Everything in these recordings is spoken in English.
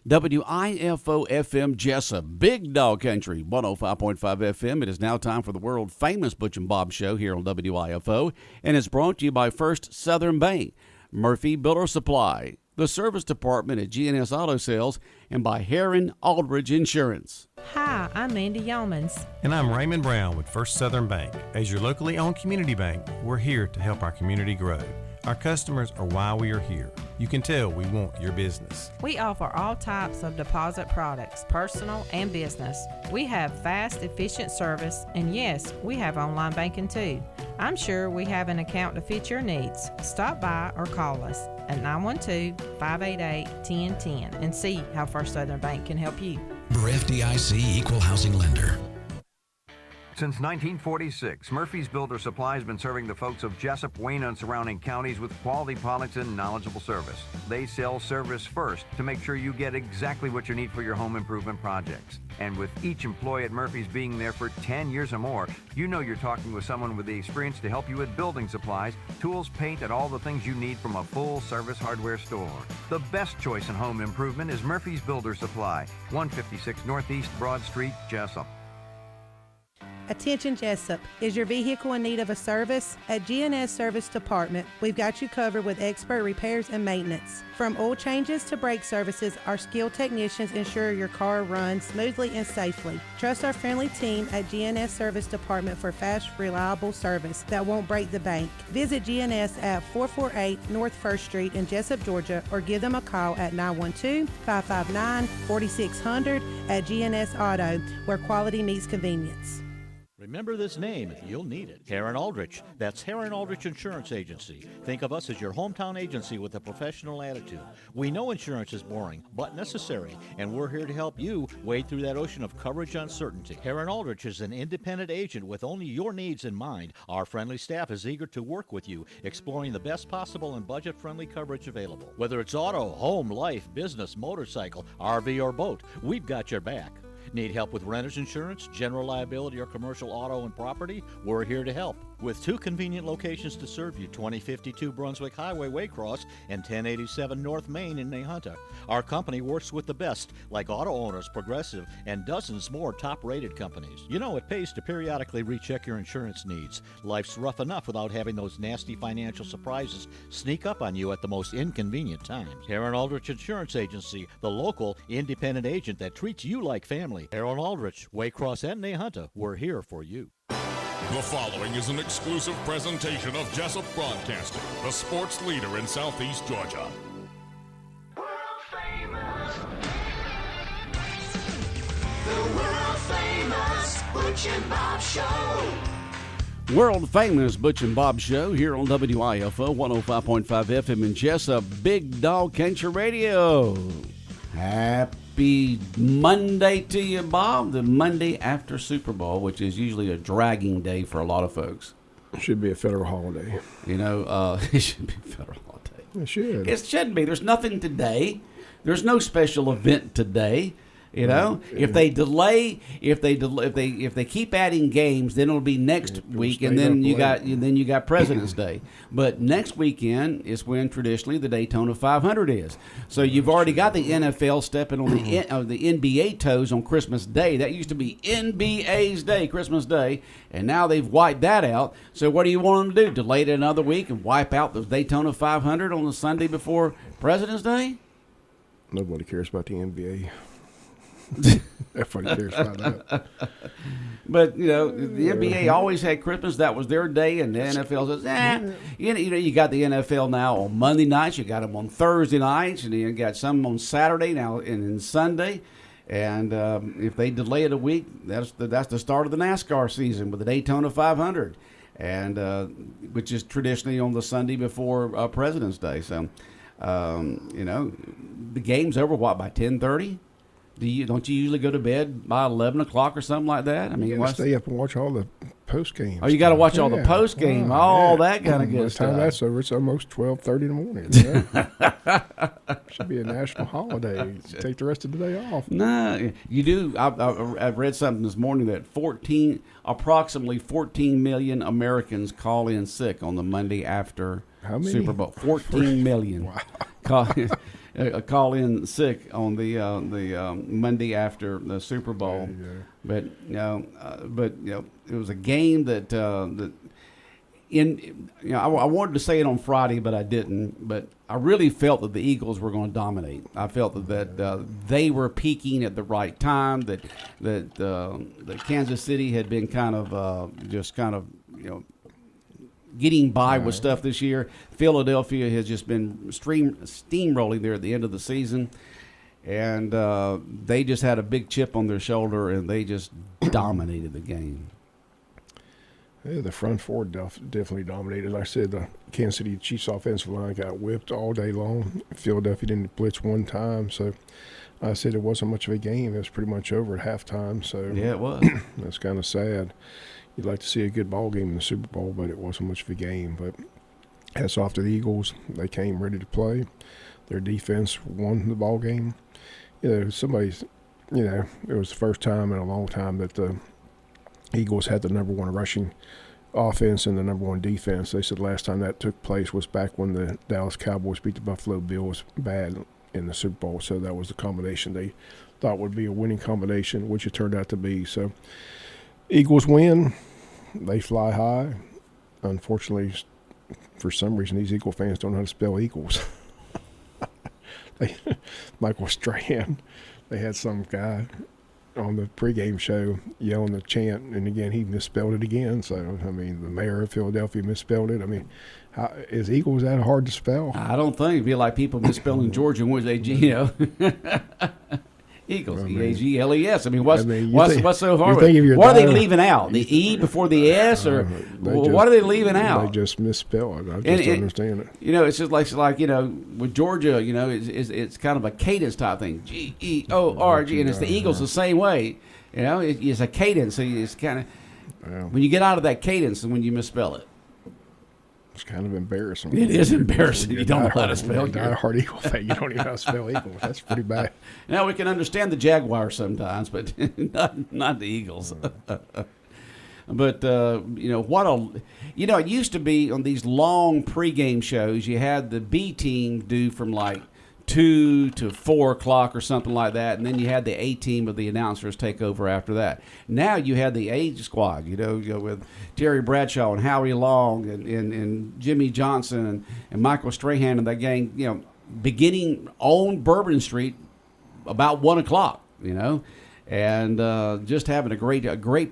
WIFO FM Jesup, Big Dog Country, 105.5 FM. It is now time for the world-famous Butch and Bob Show here on WIFO, and it's brought to you by First Southern Bank, Murphy Builder Supply, the Service Department at GNS Auto Sales, and by Herron Aldridge Insurance. Hi, I'm Mandy Yeomans. And I'm Raymond Brown with First Southern Bank. As your locally owned community bank, we're here to help our community grow. Our customers are why we are here. You can tell we want your business. We offer all types of deposit products, personal and business. We have fast, efficient service, and yes, we have online banking too. I'm sure we have an account to fit your needs. Stop by or call us at 912-588-1010 and see how First Southern Bank can help you. We're FDIC Equal Housing Lender. Since 1946, Murphy's Builder Supply has been serving the folks of Jesup, Wayne, and surrounding counties with quality products and knowledgeable service. They sell service first to make sure you get exactly what you need for your home improvement projects. And with each employee at Murphy's being there for 10 years or more, you know you're talking with someone with the experience to help you with building supplies, tools, paint, and all the things you need from a full-service hardware store. The best choice in home improvement is Murphy's Builder Supply, 156 Northeast Broad Street, Jesup. Attention Jesup. Is your vehicle in need of a service? At GNS Service Department, we've got you covered with expert repairs and maintenance. From oil changes to brake services, our skilled technicians ensure your car runs smoothly and safely. Trust our friendly team at GNS Service Department for fast, reliable service that won't break the bank. Visit GNS at 448 North 1st Street in Jesup, Georgia, or give them a call at 912-559-4600 at GNS Auto, where quality meets convenience. Remember this name, you'll need it. Herron Aldrich. That's Herron Aldrich Insurance Agency. Think of us as your hometown agency with a professional attitude. We know insurance is boring, but necessary, and we're here to help you wade through that ocean of coverage uncertainty. Herron Aldrich is an independent agent with only your needs in mind. Our friendly staff is eager to work with you, exploring the best possible and budget-friendly coverage available. Whether it's auto, home, life, business, motorcycle, RV, or boat, we've got your back. Need help with renter's insurance, general liability, or commercial auto and property? We're here to help. With two convenient locations to serve you, 2052 Brunswick Highway, Waycross, and 1087 North Main in Nahunta. Our company works with the best, like Auto Owners, Progressive, and dozens more top-rated companies. You know, it pays to periodically recheck your insurance needs. Life's rough enough without having those nasty financial surprises sneak up on you at the most inconvenient times. Herron Aldrich Insurance Agency, the local independent agent that treats you like family. Herron Aldrich, Waycross, and Nahunta, we're here for you. The following is an exclusive presentation of Jesup Broadcasting, the sports leader in Southeast Georgia. World famous. The world famous Butch and Bob Show. World famous Butch and Bob Show here on WIFO 105.5 FM in Jesup, Big Dog Country Radio. Happy Monday to you, Bob. The Monday after Super Bowl, which is usually a dragging day for a lot of folks. It should be a federal holiday. You know, it should be a federal holiday. It should. It should be. There's nothing today. There's no special event today. You know, if they keep adding games, then it'll be next week, and then you got President's Day. But next weekend is when traditionally the Daytona 500 is. So you've already got the NFL stepping on the NBA toes on Christmas Day. That used to be NBA's day, Christmas Day, and now they've wiped that out. So what do you want them to do? Delay it another week and wipe out the Daytona 500 on the Sunday before President's Day? Nobody cares about the NBA. Everybody cares about that. But, you know, the NBA always had Christmas. That was their day, and the NFL says, you got the NFL now on Monday nights. You got them on Thursday nights, and you got some on Saturday now and Sunday. And if they delay it a week, that's the start of the NASCAR season with the Daytona 500, and which is traditionally on the Sunday before President's Day. So, you know, the game's over, by 10:30? Don't you usually go to bed by 11 o'clock or something like that? I mean, you stay up and watch all the post games. Oh, you got to watch all the post game, that kind of good stuff. By the time that's over, it's almost 12:30 in the morning. You know? Should be a national holiday. Take the rest of the day off. No, you do. I've read something this morning that approximately 14 million Americans call in sick on the Monday after Super Bowl. 14 million. Wow. call in sick on the Monday after the Super Bowl. But it was a game that I wanted to say it on Friday, but I didn't. But I really felt that the Eagles were going to dominate. I felt that they were peaking at the right time. That Kansas City had been kind of getting by with stuff this year. Philadelphia has just been steamrolling there at the end of the season, and they just had a big chip on their shoulder, and they just dominated the game. Yeah, the front four definitely dominated. Like I said, the Kansas City Chiefs offensive line got whipped all day long. Philadelphia didn't blitz one time, so I said it wasn't much of a game. It was pretty much over at halftime. So yeah, it was. That's kind of sad. You'd like to see a good ball game in the Super Bowl, but it wasn't much of a game. But hats off to the Eagles. They came ready to play. Their defense won the ball game. It was the first time in a long time that the Eagles had the number one rushing offense and the number one defense. They said last time that took place was back when the Dallas Cowboys beat the Buffalo Bills bad in the Super Bowl. So that was the combination they thought would be a winning combination, which it turned out to be. So Eagles win. They fly high. Unfortunately, for some reason, these Eagle fans don't know how to spell Eagles. Michael Strahan, they had some guy on the pregame show yelling the chant, and again, he misspelled it again. So, I mean, the mayor of Philadelphia misspelled it. I mean, is Eagles that hard to spell? I don't think. It'd be like people misspelling Georgia and Eagles, E-A-G-L-E-S. I mean, what's so hard? What are they leaving out? The E before the S, or what are they leaving out? They just misspell it. I just don't understand it. It's just like with Georgia, it's kind of a cadence type thing. G-E-O-R-G, and it's the Eagles the same way. It's a cadence. So it's kind of when you get out of that cadence and when you misspell it. It's kind of embarrassing. It is embarrassing. You don't know how to spell. You're a hard Eagle fan. You don't even know how to spell Eagles. That's pretty bad. Now we can understand the Jaguars sometimes, but not the Eagles. But it used to be on these long pregame shows. You had the B team do from like 2 to 4 o'clock or something like that, and then you had the A team of the announcers take over after that. Now you had the A squad, with Terry Bradshaw and Howie Long and Jimmy Johnson and Michael Strahan and that gang, beginning on Bourbon Street about 1 o'clock, and just having a great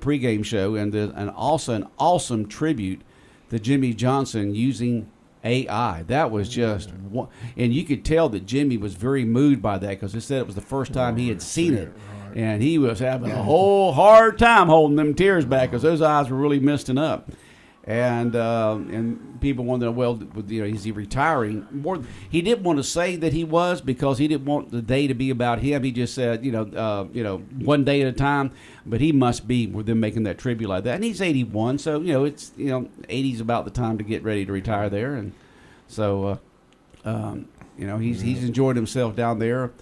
pregame show, and also an awesome tribute to Jimmy Johnson using AI. That was just one, and you could tell that Jimmy was very moved by that, because he said it was the first time he had seen it, and he was having a whole hard time holding them tears back because those eyes were really misting up. And people wondered, well, is he retiring? He didn't want to say that he was, because he didn't want the day to be about him. He just said, one day at a time. But he must be with them making that tribute like that. And he's 81, so it's 80's about the time to get ready to retire there. And so he's enjoyed himself down there.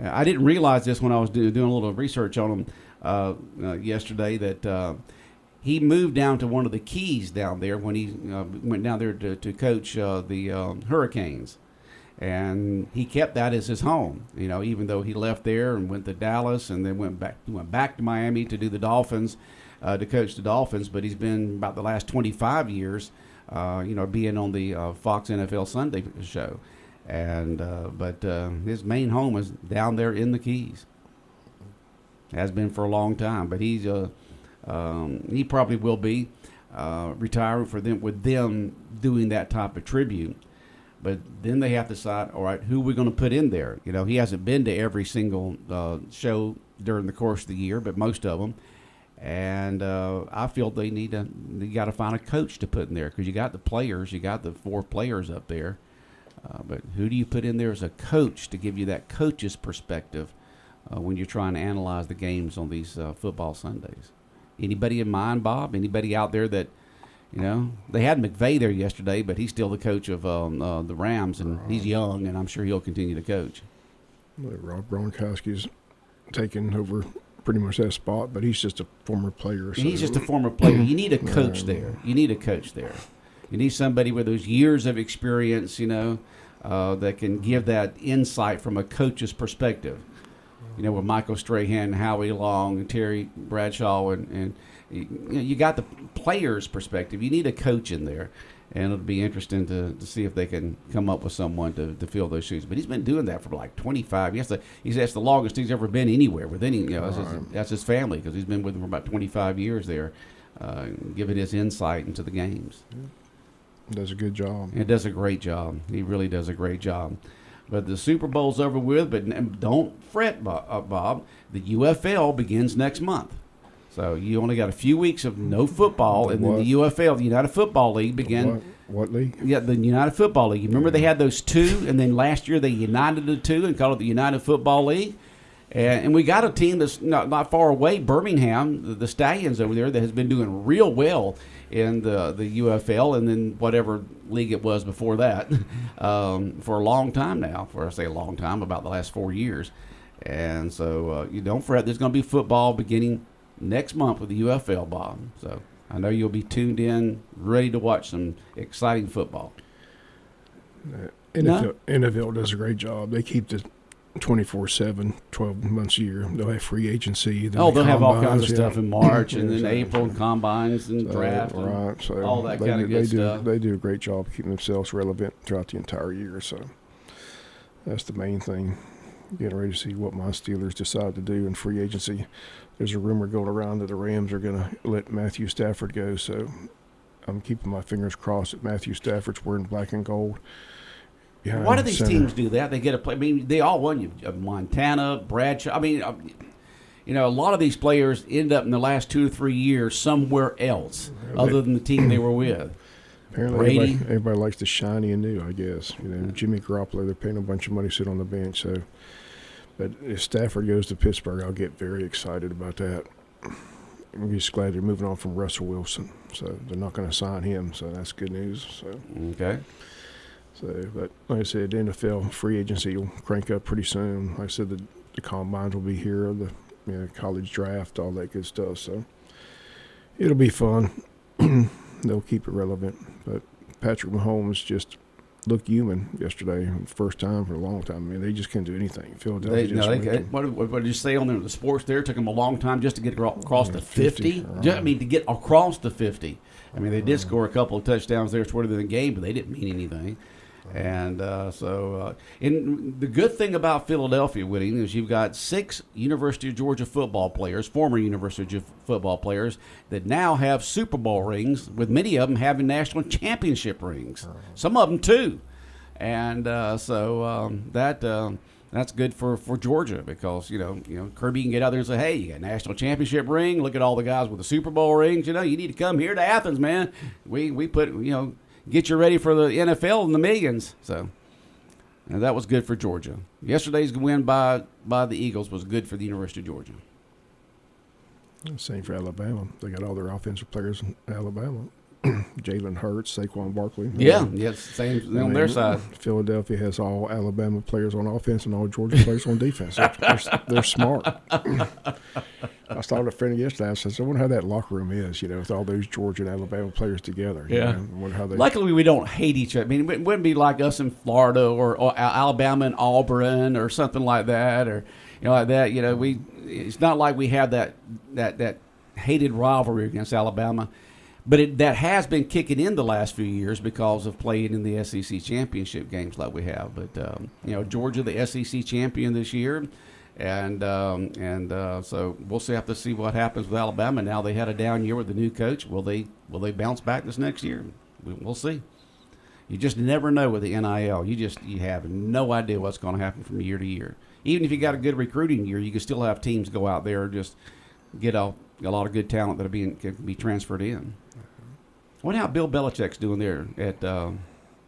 I didn't realize this when I was doing a little research on him yesterday, that he moved down to one of the Keys down there when he went down there to coach the Hurricanes. And he kept that as his home, even though he left there and went to Dallas and then went back to Miami to do the Dolphins, to coach the Dolphins. But he's been about the last 25 years, being on the Fox NFL Sunday show. And but his main home is down there in the Keys. Has been for a long time, but he's he probably will be retiring with them doing that type of tribute. But then they have to decide, all right, who are we going to put in there? He hasn't been to every single show during the course of the year, but most of them. And I feel they got to find a coach to put in there, because you got the players, you got the 4 players up there. But who do you put in there as a coach to give you that coach's perspective when you're trying to analyze the games on these football Sundays? Anybody in mind, Bob? Anybody out there that, they had McVay there yesterday, but he's still the coach of the Rams, and he's young, and I'm sure he'll continue to coach. Rob Gronkowski's taken over pretty much that spot, but he's just a former player. So. He's just a former player. You need a coach there. You need a coach there. You need somebody with those years of experience, that can give that insight from a coach's perspective. You know, with Michael Strahan, Howie Long, and Terry Bradshaw, and you got the player's perspective. You need a coach in there, and it'll be interesting to see if they can come up with someone to fill those shoes. But he's been doing that for like 25 years. That's the longest he's ever been anywhere with any. That's his family, because he's been with them for about 25 years there, giving his insight into the games. Does a good job. He does a great job. He really does a great job. But the Super Bowl's over with, but don't fret, Bob. The UFL begins next month. So you only got a few weeks of no football, and then the UFL, the United Football League, began. What league? Yeah, the United Football League. You remember they had those two, and then last year they united the two and called it the United Football League. And we got a team that's not far away, Birmingham, the Stallions over there, that has been doing real well in the UFL, and then whatever league it was before that, for a long time now. For I say a long time, about the last 4 years. And so you don't fret. There's going to be football beginning next month with the UFL, Bob. So I know you'll be tuned in, ready to watch some exciting football. NFL does a great job. They keep the 24/7, 12 months a year. They'll have free agency. They'll have all kinds of stuff in March, and then April, and combines and draft, and so all that kind of good stuff. They do a great job keeping themselves relevant throughout the entire year. So that's the main thing. Getting ready to see what my Steelers decide to do in free agency. There's a rumor going around that the Rams are going to let Matthew Stafford go, so I'm keeping my fingers crossed that Matthew Stafford's wearing black and gold. Why do these teams do that? They get a play. I mean, they all won. You Montana, Bradshaw. I mean, a lot of these players end up in the last 2 or 3 years somewhere else other than the team they were with. Apparently, everybody likes the shiny and new, I guess. Jimmy Garoppolo, they're paying a bunch of money to sit on the bench. So, but if Stafford goes to Pittsburgh, I'll get very excited about that. I'm just glad they're moving on from Russell Wilson. So they're not going to sign him. So that's good news. So okay. So, but like I said, the NFL free agency will crank up pretty soon. Like I said, the combines will be here, the college draft, all that good stuff. So it'll be fun. They'll keep it relevant. But Patrick Mahomes just looked human yesterday, first time for a long time. I mean, they just can't do anything. Philadelphia what did you say on there? The sports there took them a long time just to get across the 50. I mean, to get across the 50. I mean, they did score a couple of touchdowns there toward the end of the game, but they didn't mean anything. And and the good thing about Philadelphia winning is you've got 6 University of Georgia football players, former University of football players, that now have Super Bowl rings, with many of them having national championship rings. Some of them too. And that's good for Georgia, because Kirby can get out there and say, hey, you got a national championship ring. Look at all the guys with the Super Bowl rings. You need to come here to Athens, man. We put get you ready for the NFL and the millions. So that was good for Georgia. Yesterday's win by the Eagles was good for the University of Georgia. Same for Alabama. They got all their offensive players in Alabama. Jalen Hurts, Saquon Barkley. Same on their side. Philadelphia has all Alabama players on offense and all Georgia players on defense. They're smart. I started a friend yesterday. I said, I wonder how that locker room is, with all those Georgia and Alabama players together. Yeah. Luckily, we don't hate each other. I mean, it wouldn't be like us in Florida or Alabama and Auburn or something like that, or like that. It's not like we have that hated rivalry against Alabama. But that has been kicking in the last few years because of playing in the SEC championship games like we have. But Georgia, the SEC champion this year, and so we'll have to see what happens with Alabama. Now they had a down year with the new coach. Will they bounce back this next year? We'll see. You just never know with the NIL. You have no idea what's going to happen from year to year. Even if you got a good recruiting year, you can still have teams go out there and just get a lot of good talent that can be transferred in. I wonder how Bill Belichick's doing there at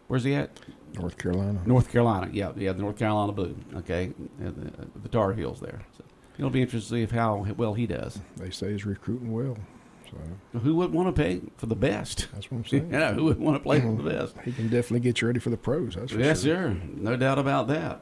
where's he at? North Carolina. North Carolina, yeah, the North Carolina Blue. Okay, the Tar Heels there. So it'll be interesting to see how well he does. They say he's recruiting well. So who wouldn't want to pay for the best? That's what I'm saying. Who wouldn't want to play for the best? He can definitely get you ready for the pros. That's for sure. Yes, sir. No doubt about that.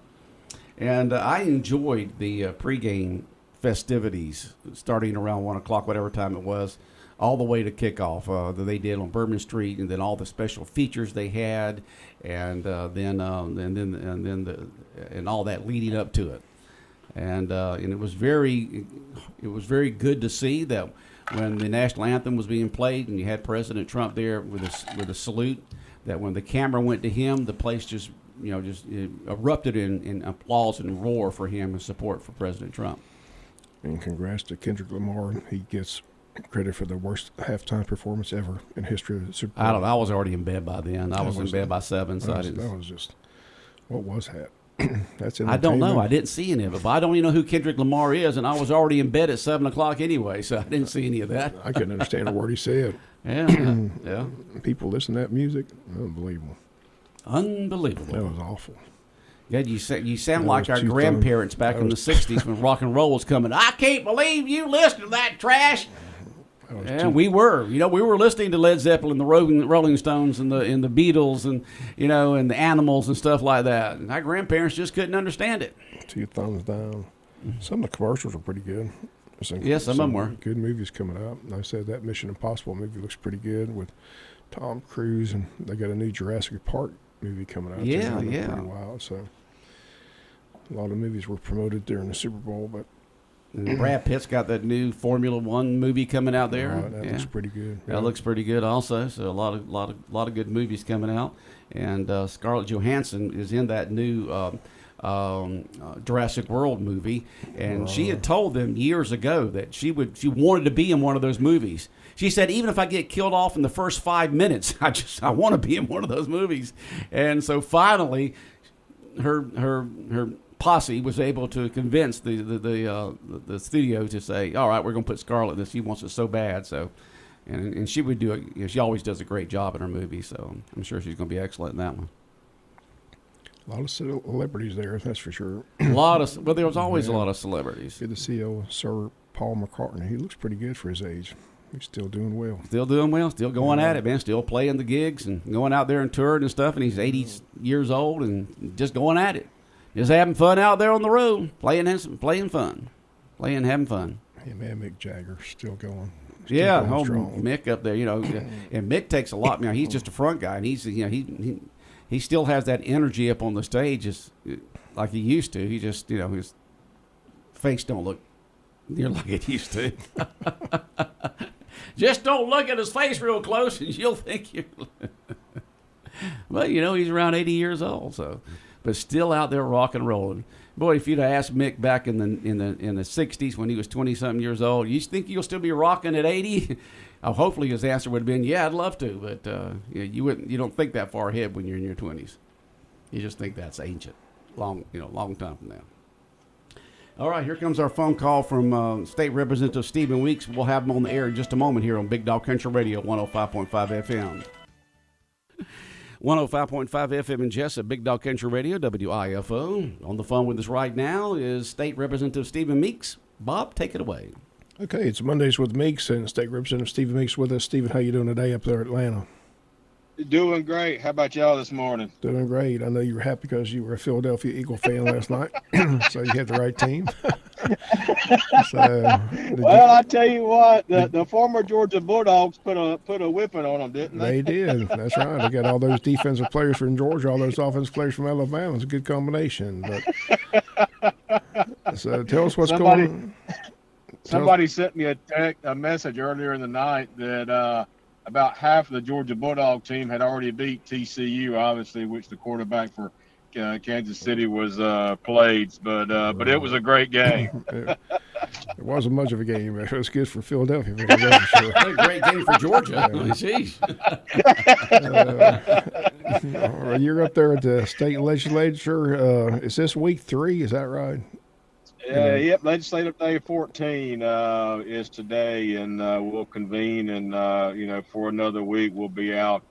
And I enjoyed the pregame festivities starting around 1 o'clock, whatever time it was, all the way to kickoff that they did on Bourbon Street, and then all the special features they had, and then all that leading up to it, and it was very good to see that when the national anthem was being played and you had President Trump there with a salute, that when the camera went to him, the place just erupted in applause and roar for him and support for President Trump. And congrats to Kendrick Lamar. He gets credit for the worst halftime performance ever in history of the Super Bowl. I don't know. I was already in bed by then. I was in bed by 7, so I didn't. That was just, what was that? That's I don't know. I didn't see any of it, but I don't even know who Kendrick Lamar is, and I was already in bed at 7 o'clock anyway, so I didn't see any of that. I couldn't understand a word he said. Yeah. People listen to that music. Unbelievable. That was awful. Yeah, you sound like our grandparents back in the 60s when rock and roll was coming. I can't believe you listened to that trash. And we were listening to Led Zeppelin, the Rolling Stones, and the Beatles, and and the Animals and stuff like that. And our grandparents just couldn't understand it. 2 thumbs down. Some of the commercials are pretty good. Yeah, some of them were good movies coming out. And I said that Mission Impossible movie looks pretty good with Tom Cruise, and they got a new Jurassic Park movie coming out. Yeah. Pretty wild. So a lot of movies were promoted during the Super Bowl, but. Brad Pitt's got that new Formula One movie coming out there. That looks pretty good. That looks pretty good also. So a lot of good movies coming out, and Scarlett Johansson is in that new Jurassic World movie, and she had told them years ago that she wanted to be in one of those movies. She said, even if I get killed off in the first 5 minutes, I want to be in one of those movies. And so finally, her posse was able to convince the studio to say, all right, we're going to put Scarlett in this. She wants it so bad. So, and she would do it. She always does a great job in her movie. So I'm sure she's going to be excellent in that one. A lot of celebrities there, that's for sure. There was always a lot of celebrities. Good to see Sir Paul McCartney. He looks pretty good for his age. He's still doing well. Still going at it, man. Still playing the gigs and going out there and touring and stuff. And he's 80 years old and just going at it. Just having fun out there on the road, having fun. Hey, man, Mick Jagger still going. Mick up there, and Mick takes a lot. He's just a front guy, and he's he still has that energy up on the stage, like he used to. He just his face don't look near like it used to. Just don't look at his face real close, and you'll think you're. But he's around 80 years old, so. But still out there rock and rolling. Boy, if you'd have asked Mick back in the 60s when he was 20-something years old, you think you'll still be rocking at 80? Hopefully his answer would have been, yeah, I'd love to. But you don't think that far ahead when you're in your 20s. You just think that's ancient, long time from now. All right, here comes our phone call from State Representative Stephen Weeks. We'll have him on the air in just a moment here on Big Dog Country Radio, 105.5 FM. 105.5 FM in Jesup, Big Dog Country Radio, WIFO. On the phone with us right now is State Representative Stephen Meeks. Bob, take it away. Okay, it's Mondays with Meeks, and State Representative Stephen Meeks with us. Stephen, how you doing today up there in Atlanta? Doing great. How about y'all this morning? Doing great. I know you were happy because you were a Philadelphia Eagle fan last night, so you had the right team. I tell you what, the former Georgia Bulldogs put a whipping on them, didn't they? They did. That's right. They got all those defensive players from Georgia, all those offensive players from Alabama. It's a good combination. But so tell us what's going on. Somebody sent me a message earlier in the night that about half of the Georgia Bulldog team had already beat TCU, obviously, which the quarterback for Kansas City was played. But it was a great game. It wasn't much of a game, but it was good for Philadelphia. Sure. A great game for Georgia. Jeez. You're up there at the state legislature. Is this week 3? Is that right? Yep. Legislative Day 14 is today, and we'll convene, and for another week we'll be out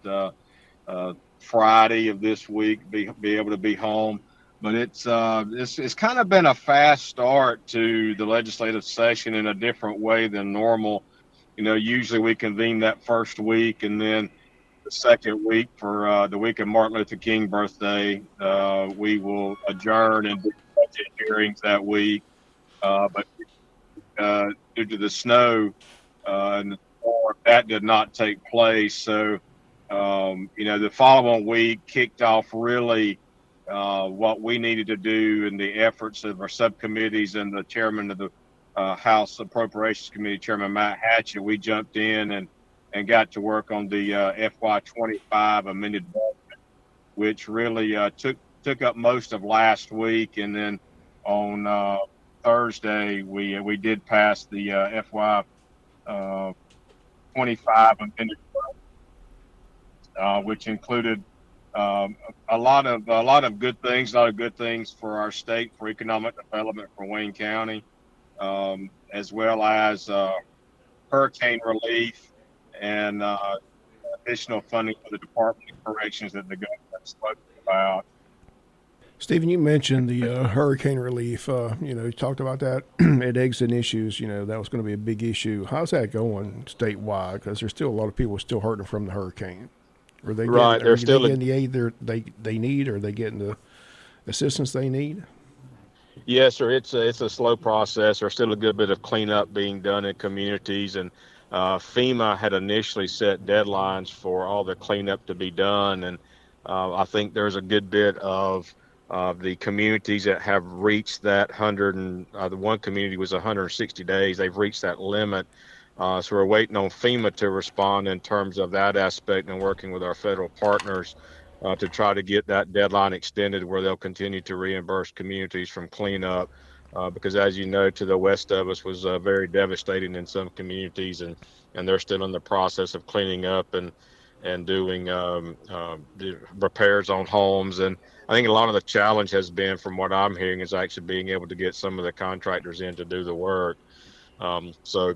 Friday of this week, be able to be home. But it's kind of been a fast start to the legislative session in a different way than normal. Usually we convene that first week, and then the second week for the week of Martin Luther King birthday, we will adjourn and do budget hearings that week. But due to the snow and the storm that did not take place. So, the following week kicked off really what we needed to do in the efforts of our subcommittees and the chairman of the House Appropriations Committee, Chairman Matt Hatchett. We jumped in and got to work on the FY25 amended budget, which really took up most of last week. And then on Thursday, we did pass the FY25 amended budget, which included a lot of good things, for our state, for economic development for Wayne County, as well as hurricane relief and additional funding for the Department of Corrections that the governor spoke about. Stephen, you mentioned the hurricane relief. You talked about that at Exit Issues. That was going to be a big issue. How's that going statewide? Because there's still a lot of people still hurting from the hurricane. Are they right? They're still getting the aid they need? Are they getting the assistance they need? Yes, sir. It's a slow process. There's still a good bit of cleanup being done in communities, and FEMA had initially set deadlines for all the cleanup to be done, and I think there's a good bit of the communities that have reached that 100, and the one community was 160 days. They've reached that limit. So we're waiting on FEMA to respond in terms of that aspect and working with our federal partners to try to get that deadline extended where they'll continue to reimburse communities from cleanup. Because as you know, to the west of us was very devastating in some communities, and they're still in the process of cleaning up and doing the repairs on homes. And I think a lot of the challenge has been, from what I'm hearing, is actually being able to get some of the contractors in to do the work. So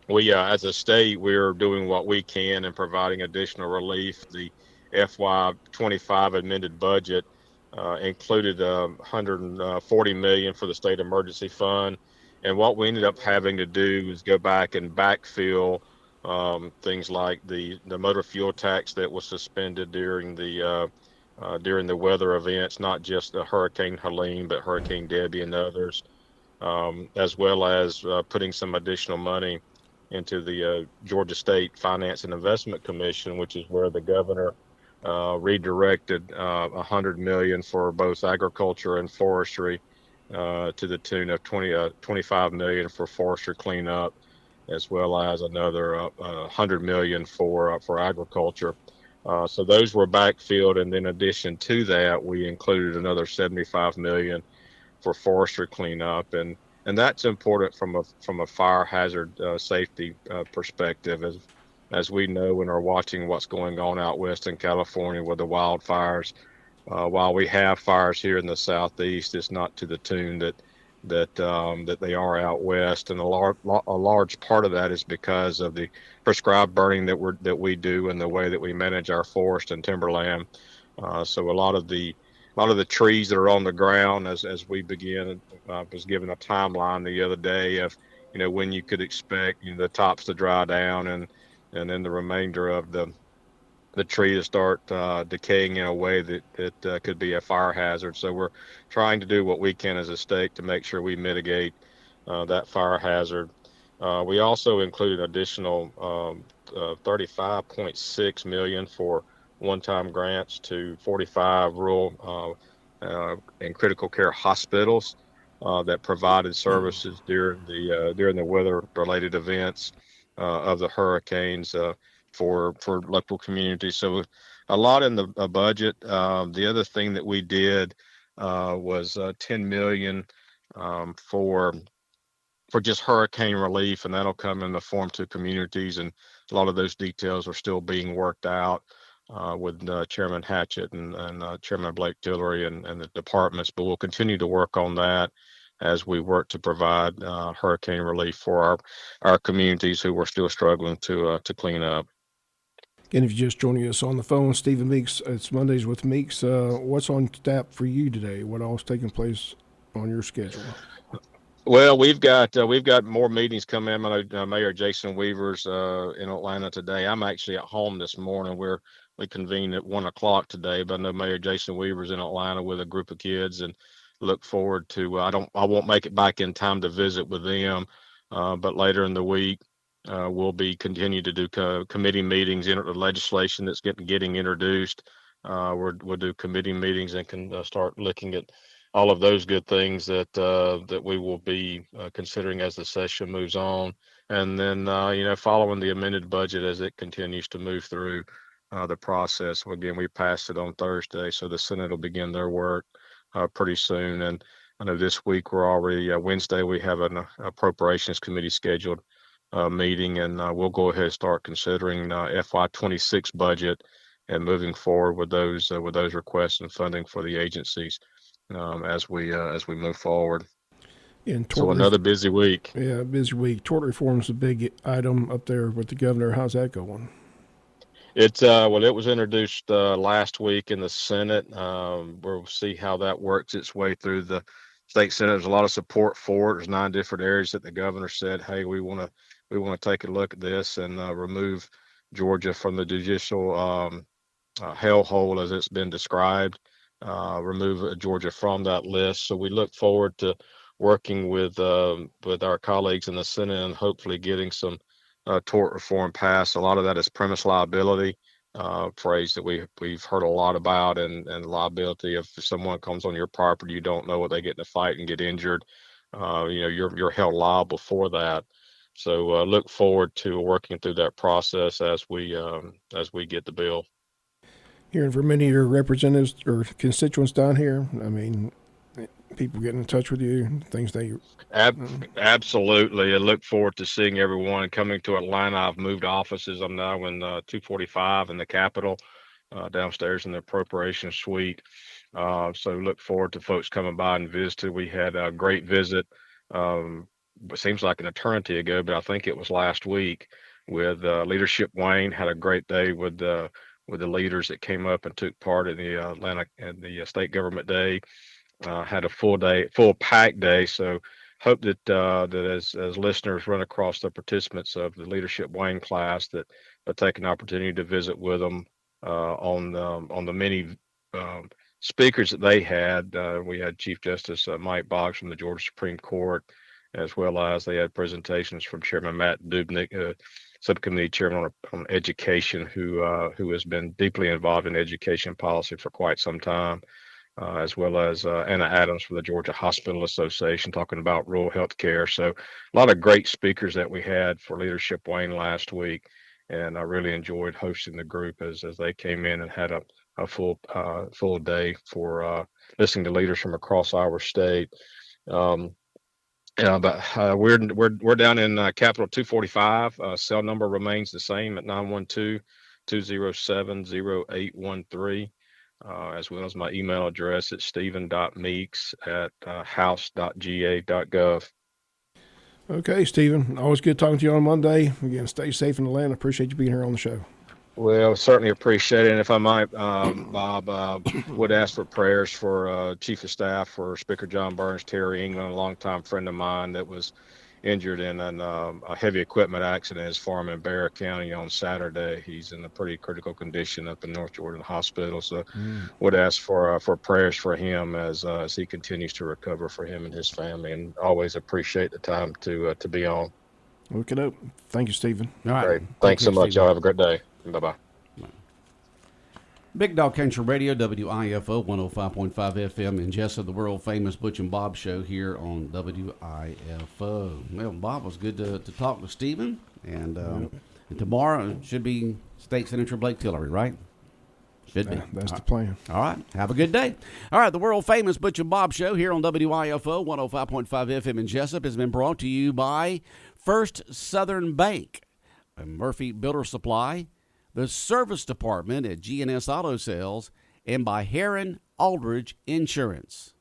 we, as a state, we're doing what we can and providing additional relief. The FY25 amended budget included $140 million for the state emergency fund, and what we ended up having to do is go back and backfill things like the motor fuel tax that was suspended during the weather events, not just the Hurricane Helene, but Hurricane Debbie and others, as well as putting some additional money into the Georgia State Finance and Investment Commission, which is where the governor redirected $100 million for both agriculture and forestry, to the tune of $25 million for forestry cleanup, as well as another $100 million for agriculture. So those were backfilled, and in addition to that, we included another $75 million for forestry cleanup, and that's important from a fire hazard safety perspective, as we know and are watching what's going on out west in California with the wildfires. While we have fires here in the southeast, it's not to the tune that they are out west, and a large part of that is because of the prescribed burning that we do and the way that we manage our forest and timberland. So a lot of the trees that are on the ground, as we begin, was given a timeline the other day of when you could expect the tops to dry down and then the remainder of the tree to start decaying in a way that could be a fire hazard. So we're trying to do what we can as a state to make sure we mitigate that fire hazard. We also included additional $35.6 million for one-time grants to 45 rural and critical care hospitals that provided services during the weather-related events of the hurricanes for local communities. So a lot in the budget. The other thing that we did was $10 million for just hurricane relief, and that'll come in the form to communities, and a lot of those details are still being worked out with Chairman Hatchett and Chairman Blake Tillery and the departments, but we'll continue to work on that as we work to provide hurricane relief for our communities who are still struggling to clean up. And if you're just joining us on the phone, Stephen Meeks, it's Mondays with Meeks. What's on tap for you today? What all's taking place on your schedule? Well, we've got more meetings coming in. I know Mayor Jason Weaver's in Atlanta today. I'm actually at home this morning. We convened at 1:00 today, but I know Mayor Jason Weaver's in Atlanta with a group of kids, and look forward to. I won't make it back in time to visit with them, but later in the week We'll be continue to do committee meetings, the legislation that's getting introduced. We'll do committee meetings and can start looking at all of those good things that we will be considering as the session moves on. And then, following the amended budget as it continues to move through the process. Again, we passed it on Thursday, so the Senate will begin their work pretty soon. And I know this week we're already Wednesday. We have an appropriations committee scheduled meeting, and we'll go ahead and start considering FY26 budget and moving forward with those requests and funding for the agencies as we move forward. So another busy week. Yeah, busy week. Tort reform is a big item up there with the governor. How's that going? It was introduced last week in the Senate. We'll see how that works its way through the state Senate. There's a lot of support for it. There's 9 different areas that the governor said, "Hey, we want to take a look at this and remove Georgia from the judicial hellhole as it's been described. Remove Georgia from that list." So we look forward to working with our colleagues in the Senate and hopefully getting some tort reform passed. A lot of that is premise liability, phrase that we've heard a lot about, and liability. If someone comes on your property, you don't know what they get in a fight and get injured. You're held liable for that. So look forward to working through that process as we get the bill. Hearing from many of your representatives or constituents down here, I mean, people getting in touch with you, things they... Absolutely. I look forward to seeing everyone coming to Atlanta. I've moved offices. I'm now in 245 in the Capitol, downstairs in the appropriations suite. So look forward to folks coming by and visiting. We had a great visit. It seems like an eternity ago, but I think it was last week with Leadership Wayne. Had a great day with the leaders that came up and took part in the Atlanta and the state government day. Had a full packed day. So hope that as listeners run across the participants of the Leadership Wayne class, that take an opportunity to visit with them on the many speakers that they had. We had Chief Justice Mike Boggs from the Georgia Supreme Court, as well as they had presentations from Chairman Matt Dubnik, Subcommittee Chairman on Education, who has been deeply involved in education policy for quite some time. As well as Anna Adams from the Georgia Hospital Association talking about rural health care. So a lot of great speakers that we had for Leadership Wayne last week. And I really enjoyed hosting the group as they came in and had a full day for listening to leaders from across our state. But we're down in Capitol 245. Cell number remains the same at 912-207-0813. As well as my email address at stephen.meeks@house.ga.gov. Okay, Stephen. Always good talking to you on Monday. Again, stay safe in Atlanta. Appreciate you being here on the show. Well, certainly appreciate it. And if I might, Bob, would ask for prayers for Chief of Staff for Speaker John Burns, Terry England, a longtime friend of mine that was injured in a heavy equipment accident at his farm in Bear County on Saturday. He's in a pretty critical condition up in North Jordan Hospital. So would ask for prayers for him as he continues to recover, for him and his family, and always appreciate the time to be on. Look it up. Thank you, Stephen. All right. Great. Thanks so much. Y'all have a great day. Bye-bye. Big Dog Country Radio, WIFO 105.5 FM in Jesup, the world famous Butch and Bob show here on WIFO. Well, Bob, was good to talk to Stephen, and tomorrow should be State Senator Blake Tillery, right? Should be. That's the plan. All right. Have a good day. All right. The world famous Butch and Bob show here on WIFO 105.5 FM in Jesup has been brought to you by First Southern Bank, Murphy Builder Supply, the Service Department at GNS Auto Sales, and by Heron Aldridge Insurance.